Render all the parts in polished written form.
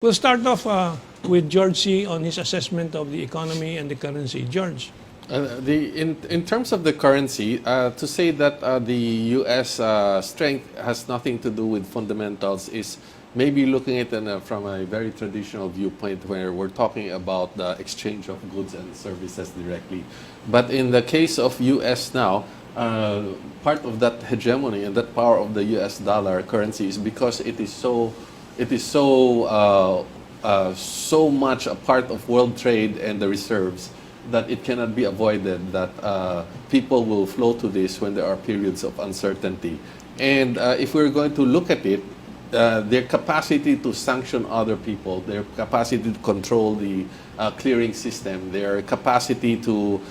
We'll start off with George Siy on his assessment of the economy and the currency. George. In terms of the currency, to say that the U.S. Strength has nothing to do with fundamentals is maybe looking at it from a very traditional viewpoint where we're talking about the exchange of goods and services directly. But in the case of U.S. now, part of that hegemony and that power of the U.S. dollar currency is because it is so much a part of world trade and the reserves that it cannot be avoided that people will flow to this when there are periods of uncertainty. And if we're going to look at it, their capacity to sanction other people, their capacity to control the clearing system, their capacity to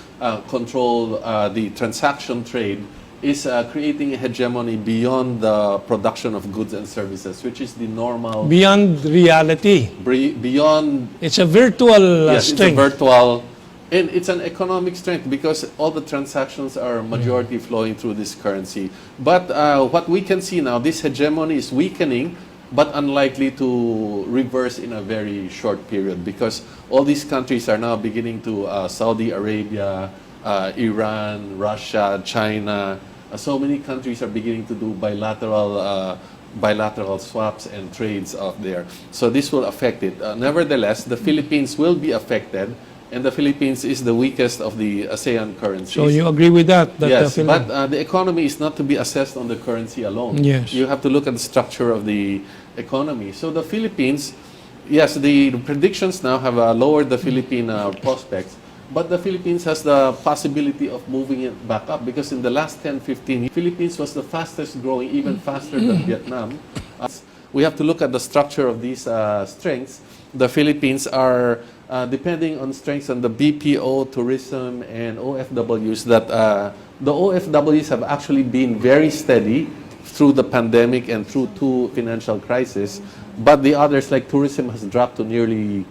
control the transaction trade is creating a hegemony beyond the production of goods and services, which is the normal... Beyond reality. Beyond... It's a virtual yes, strength. It's a virtual... And it's an economic strength because all the transactions are majority flowing through this currency. But what we can see now, this hegemony is weakening, but unlikely to reverse in a very short period because all these countries are now beginning to, Saudi Arabia, Iran, Russia, China, so many countries are beginning to do bilateral swaps and trades out there. So this will affect it. Nevertheless, the Philippines will be affected, and the Philippines is the weakest of the ASEAN currencies. So you agree with that? Yes, but the economy is not to be assessed on the currency alone. Yes. You have to look at the structure of the economy. So the Philippines, yes, the predictions now have lowered the Philippine prospects, but the Philippines has the possibility of moving it back up because in the last 10, 15 years, Philippines was the fastest growing, even faster than Vietnam. We have to look at the structure of these strengths. The Philippines are depending on strengths on the BPO, tourism, and OFWs that the OFWs have actually been very steady through the pandemic and through two financial crises, but the others like tourism has dropped to nearly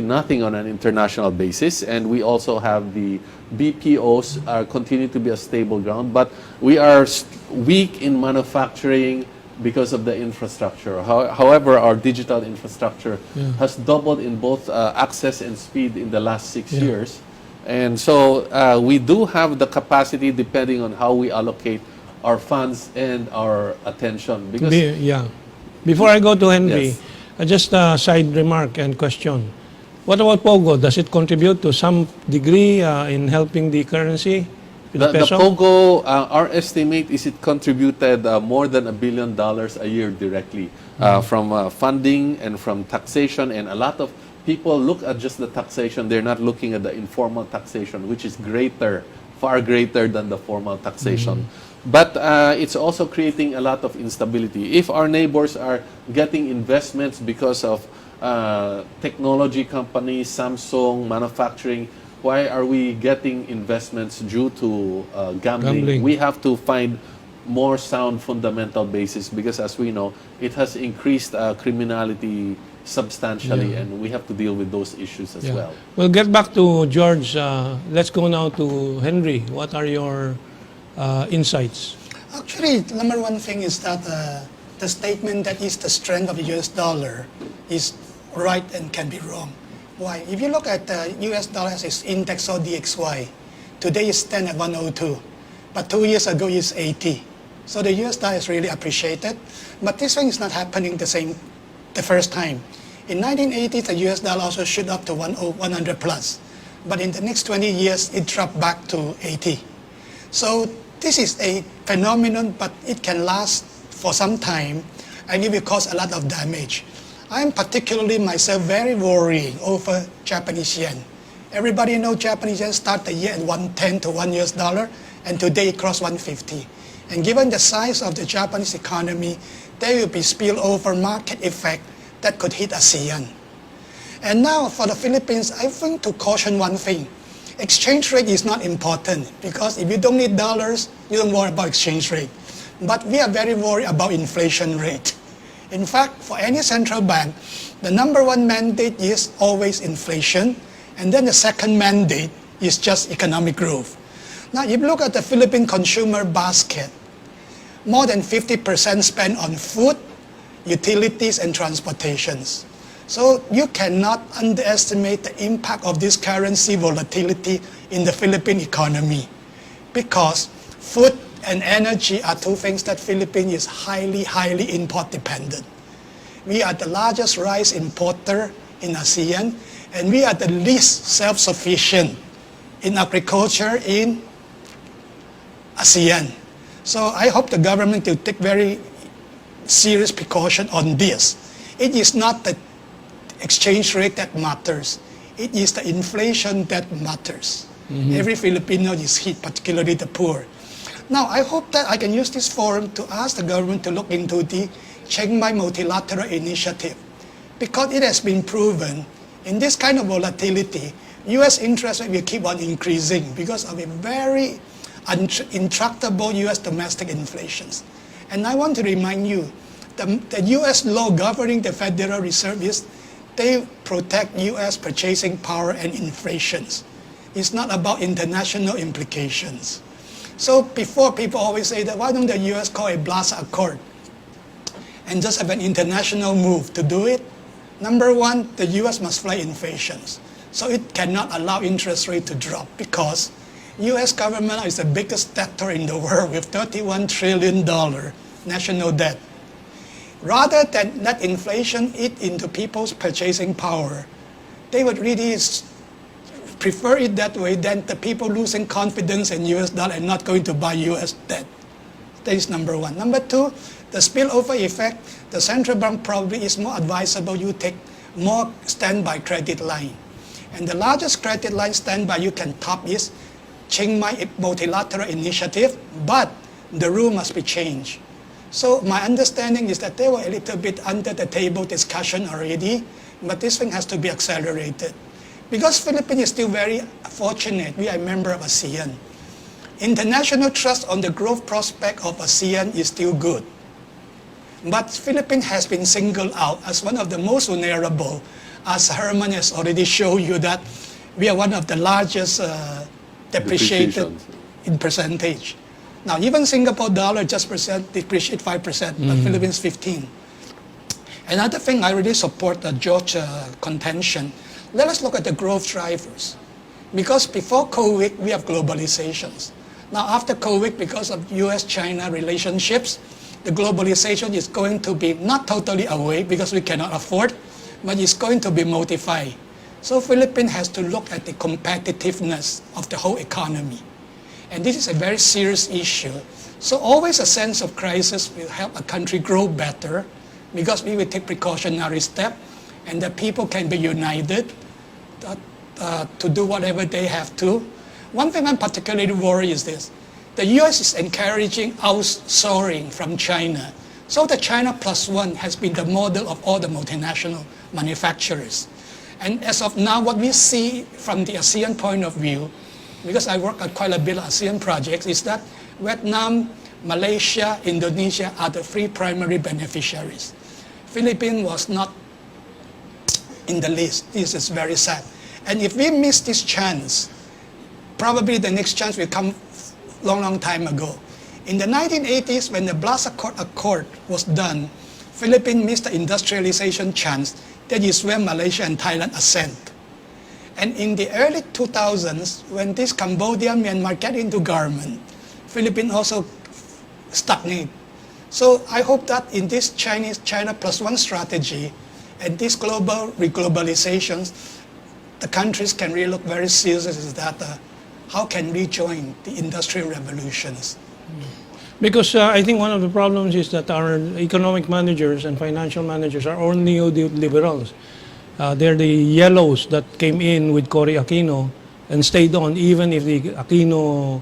nothing on an international basis, and we also have the BPOs continue to be a stable ground, but we are weak in manufacturing because of the infrastructure. However, our digital infrastructure has doubled in both access and speed in the last 6 years. And so we do have the capacity depending on how we allocate our funds and our attention. Because Before I go to Henry, yes. Just a side remark and question. What about Pogo? Does it contribute to some degree in helping the currency? The Pogo, our estimate is it contributed more than $1 billion a year directly from funding and from taxation. And a lot of people look at just the taxation. They're not looking at the informal taxation, which is greater, far greater than the formal taxation. But it's also creating a lot of instability. If our neighbors are getting investments because of technology companies, Samsung, manufacturing, why are we getting investments due to gambling? We have to find more sound fundamental basis because as we know, it has increased criminality substantially and we have to deal with those issues as well. We'll get back to George. Let's go now to Henry. What are your insights? Actually, number one thing is that the statement that is the strength of the US dollar is right and can be wrong. Why? If you look at the US dollar as its index or DXY, today it stands at 102, but 2 years ago it's 80. So the US dollar is really appreciated, but this thing is not happening the first time. In 1980, the US dollar also shoot up to 100 plus, but in the next 20 years it dropped back to 80. So this is a phenomenon, but it can last for some time, and it will cause a lot of damage. I'm particularly myself very worrying over Japanese yen. Everybody knows Japanese yen start the year at 110 to $1, and today it crossed 150. And given the size of the Japanese economy, there will be spillover market effect that could hit ASEAN. And now for the Philippines, I think to caution one thing. Exchange rate is not important because if you don't need dollars, you don't worry about exchange rate. But we are very worried about inflation rate. In fact, for any central bank, the number one mandate is always inflation, and then the second mandate is just economic growth. Now, if you look at the Philippine consumer basket, more than 50% spent on food, utilities, and transportations. So you cannot underestimate the impact of this currency volatility in the Philippine economy, because food and energy are two things that Philippines is highly, highly import dependent. We are the largest rice importer in ASEAN, and we are the least self-sufficient in agriculture in ASEAN. So I hope the government will take very serious precaution on this. It is not the exchange rate that matters. It is the inflation that matters. Every Filipino is hit, particularly the poor. Now, I hope that I can use this forum to ask the government to look into the Chiang Mai multilateral initiative, because it has been proven in this kind of volatility, U.S. interest rate will keep on increasing because of a very intractable U.S. domestic inflations. And I want to remind you, the U.S. law governing the Federal Reserve is they protect U.S. purchasing power and inflations. It's not about international implications. So before, people always say that why don't the U.S. call a Blasa Accord and just have an international move to do it? Number one, the U.S. must fight inflations. So it cannot allow interest rate to drop, because U.S. government is the biggest debtor in the world with $31 trillion national debt. Rather than let inflation eat into people's purchasing power, they would really prefer it that way than the people losing confidence in U.S. dollar and not going to buy U.S. debt. That is number one. Number two, the spillover effect, the central bank probably is more advisable you take more standby credit line. And the largest credit line standby you can top is Chiang Mai multilateral initiative, but the rule must be changed. So my understanding is that they were a little bit under the table discussion already, but this thing has to be accelerated. Because Philippines is still very fortunate, we are a member of ASEAN. International trust on the growth prospect of ASEAN is still good. But Philippines has been singled out as one of the most vulnerable, as Herman has already shown you that we are one of the largest depreciated in percentage. Now, even Singapore dollar just depreciate 5%, but Philippines 15%. Another thing, I really support George contention. Let us look at the growth drivers. Because before COVID, we have globalizations. Now, after COVID, because of U.S.-China relationships, the globalization is going to be not totally away because we cannot afford, but it's going to be modified. So Philippines has to look at the competitiveness of the whole economy. And this is a very serious issue. So always a sense of crisis will help a country grow better, because we will take precautionary steps and the people can be united to do whatever they have to. One thing I'm particularly worried is this. The U.S. is encouraging outsourcing from China. So the China Plus One has been the model of all the multinational manufacturers. And as of now, what we see from the ASEAN point of view, because I work on quite a bit of ASEAN projects, is that Vietnam, Malaysia, Indonesia are the three primary beneficiaries. Philippines was not in the list. This is very sad. And if we miss this chance, probably the next chance will come long time ago. In the 1980s, when the Blasa Accord was done, Philippines missed the industrialization chance. That is where Malaysia and Thailand ascent. And in the early 2000s, when this Cambodia, Myanmar get into government, Philippines also stagnate. So I hope that in this China Plus One strategy and these global reglobalizations, the countries can really look very seriously at that how can we join the industrial revolutions. Because I think one of the problems is that our economic managers and financial managers are all neoliberals. They're the yellows that came in with Cory Aquino and stayed on, even if the Aquino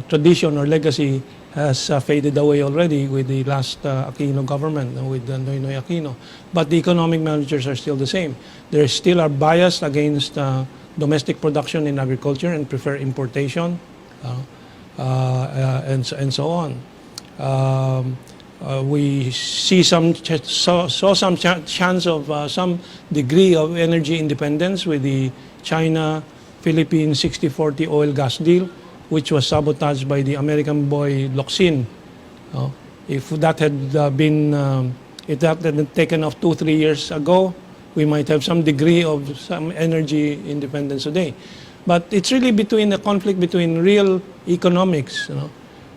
tradition or legacy has faded away already with the last Aquino government, with Noynoy Aquino. But the economic managers are still the same. They still are biased against domestic production in agriculture and prefer importation and so on. We see saw some chance of some degree of energy independence with the China-Philippine 60-40 oil gas deal, which was sabotaged by the American boy Locsin. If that had been, if that had been taken off 2-3 years ago, we might have some degree of some energy independence today. But it's really between the conflict between real economics,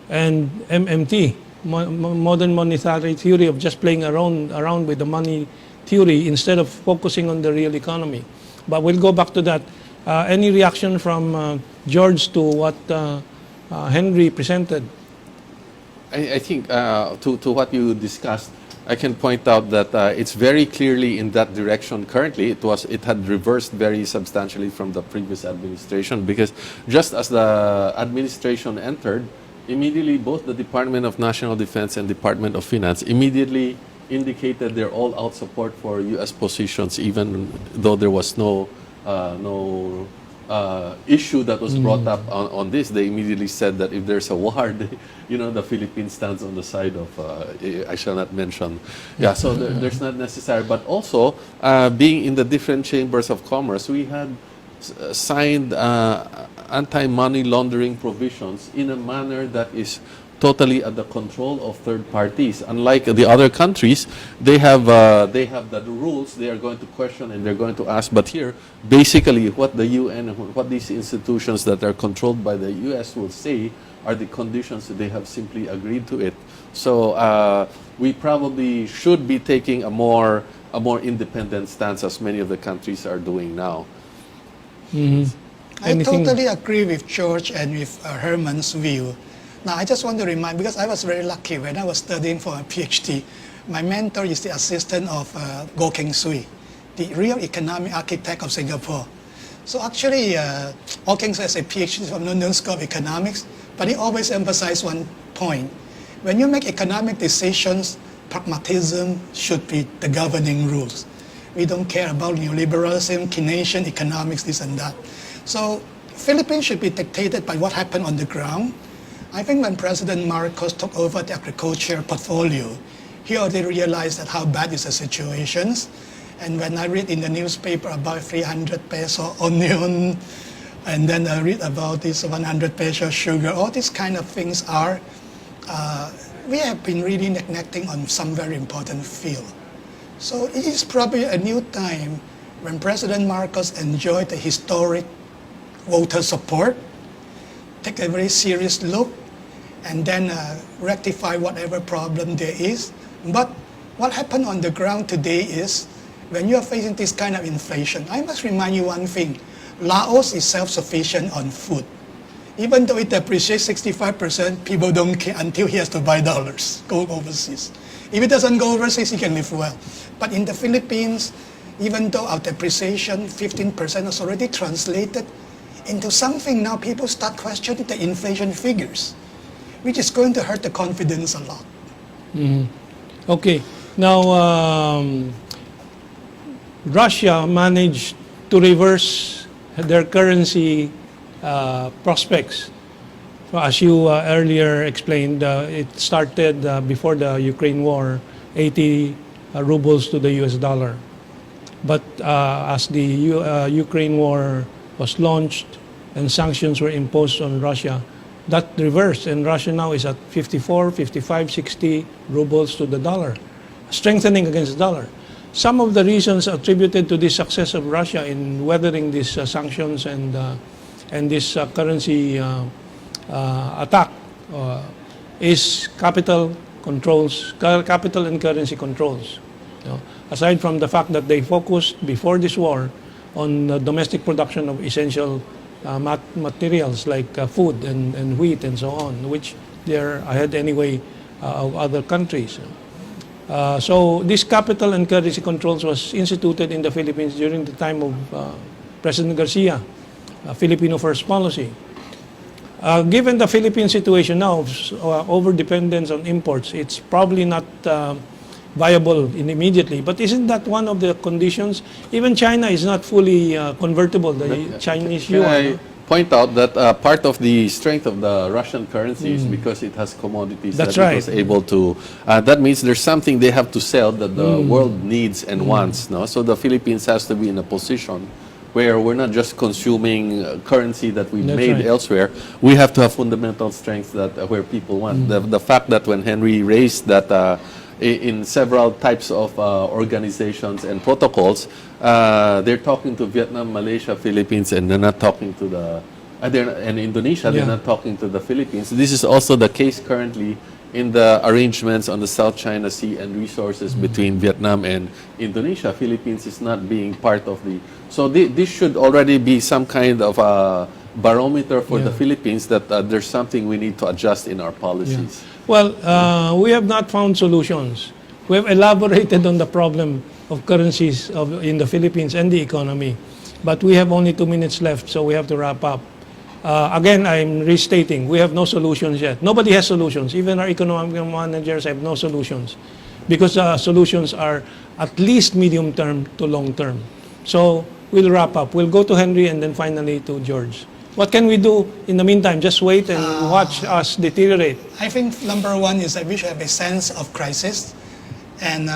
and MMT, modern monetary theory of just playing around with the money theory instead of focusing on the real economy. But we'll go back to that. Any reaction from George to what Henry presented? I think to what you discussed, I can point out that it's very clearly in that direction currently. It had reversed very substantially from the previous administration, because just as the administration entered, immediately both the Department of National Defense and Department of Finance immediately indicated their all-out support for U.S. positions, even though there was no issue that was brought up on this. They immediately said that if there's a war, the Philippines stands on the side of, I shall not mention. Yeah, so there's not necessary. But also, being in the different chambers of commerce, we had signed anti-money laundering provisions in a manner that is totally at the control of third parties. Unlike the other countries, they have the rules. They are going to question and they're going to ask. But here, basically, what the UN and what these institutions that are controlled by the US will say are the conditions that they have simply agreed to it. So we probably should be taking a more independent stance, as many of the countries are doing now. I totally agree with George and with Herman's view. Now, I just want to remind, because I was very lucky when I was studying for a PhD, my mentor is the assistant of Goh Keng Swee, the real economic architect of Singapore. So actually, Goh Keng Swee has a PhD from London School of Economics, but he always emphasized one point. When you make economic decisions, pragmatism should be the governing rules. We don't care about neoliberalism, Keynesian economics, this and that. So Philippines should be dictated by what happened on the ground. I think when President Marcos took over the agriculture portfolio, he already realized that how bad is the situation. And when I read in the newspaper about 300 peso onion, and then I read about this 100 peso sugar, all these kind of things are, we have been really neglecting on some very important field. So it is probably a new time when President Marcos enjoyed the historic voter support, take a very serious look, and then rectify whatever problem there is. But what happened on the ground today is, when you are facing this kind of inflation, I must remind you one thing. Laos is self-sufficient on food. Even though it depreciates 65%, people don't care until he has to buy dollars, go overseas. If it doesn't go overseas, he can live well. But in the Philippines, even though our depreciation, 15% is already translated into something, now people start questioning the inflation figures, which is going to hurt the confidence a lot. Okay. Now, Russia managed to reverse their currency prospects. So as you earlier explained, it started before the Ukraine war, 80 rubles to the US dollar. But as the Ukraine war was launched and sanctions were imposed on Russia, that reversed, and Russia now is at 54, 55, 60 rubles to the dollar, strengthening against the dollar. Some of the reasons attributed to the success of Russia in weathering these sanctions and this currency attack is capital and currency controls. Aside from the fact that they focused before this war on the domestic production of essential materials like food and wheat and so on, which they're ahead anyway of other countries. So this capital and currency controls was instituted in the Philippines during the time of President Garcia, Filipino First policy. Given the Philippine situation now, over-dependence on imports, it's probably not viable immediately. But isn't that one of the conditions? Even China is not fully convertible, the Chinese yuan. I point out that part of the strength of the Russian currency is because it has commodities That's that right. it was able to. That means there's something they have to sell that the world needs and wants. No? So the Philippines has to be in a position where we're not just consuming currency that we That's made right. elsewhere. We have to have fundamental strength that where people want. The fact that when Henry raised that in several types of organizations and protocols, they're talking to Vietnam, Malaysia, Philippines, and they're not talking to the and Indonesia. They're not talking to the Philippines. This is also the case currently in the arrangements on the South China Sea and resources between Vietnam and Indonesia. Philippines is not being part of the... So this should already be some kind of a barometer for the Philippines that there's something we need to adjust in our policies. Well, we have not found solutions. We have elaborated on the problem of currencies in the Philippines and the economy. But we have only 2 minutes left, so we have to wrap up. Again, I'm restating, we have no solutions yet. Nobody has solutions. Even our economic managers have no solutions because solutions are at least medium term to long term. So we'll wrap up. We'll go to Henry and then finally to George. What can we do in the meantime? Just wait and watch us deteriorate. I think number one is that we should have a sense of crisis, and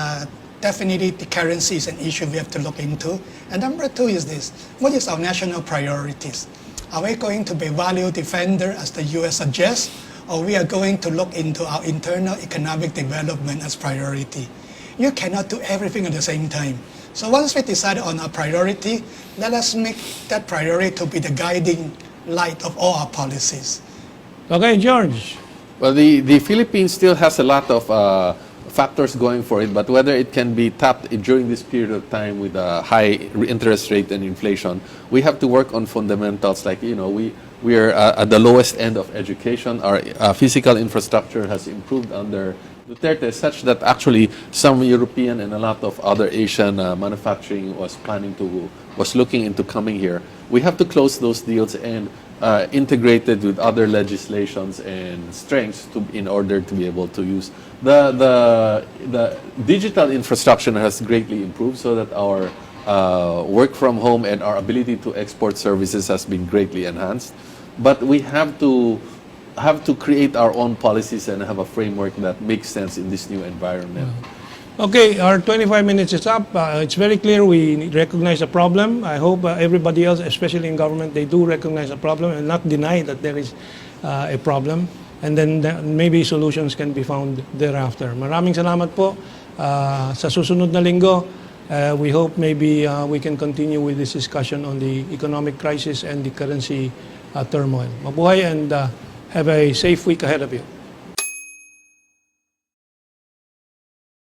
definitely the currency is an issue we have to look into. And number two is this: what is our national priorities? Are we going to be value defender as the US suggests, or we are going to look into our internal economic development as priority? You cannot do everything at the same time. So once we decide on our priority, let us make that priority to be the guiding light of all our policies. Okay, George. Well, the Philippines still has a lot of factors going for it, but whether it can be tapped during this period of time with a high interest rate and inflation, we have to work on fundamentals. Like, we are at the lowest end of education. Our physical infrastructure has improved under Duterte, such that actually some European and a lot of other Asian manufacturing was looking into coming here. We have to close those deals and integrate it with other legislations and strengths in order to be able to use. The digital infrastructure has greatly improved so that our work from home and our ability to export services has been greatly enhanced. But we have to create our own policies and have a framework that makes sense in this new environment. Okay, our 25 minutes is up. It's very clear we recognize the problem. I hope everybody else, especially in government, they do recognize the problem and not deny that there is a problem. And then maybe solutions can be found thereafter. Maraming salamat po. Sa susunod na linggo, we hope maybe we can continue with this discussion on the economic crisis and the currency turmoil. Mabuhay and have a safe week ahead of you.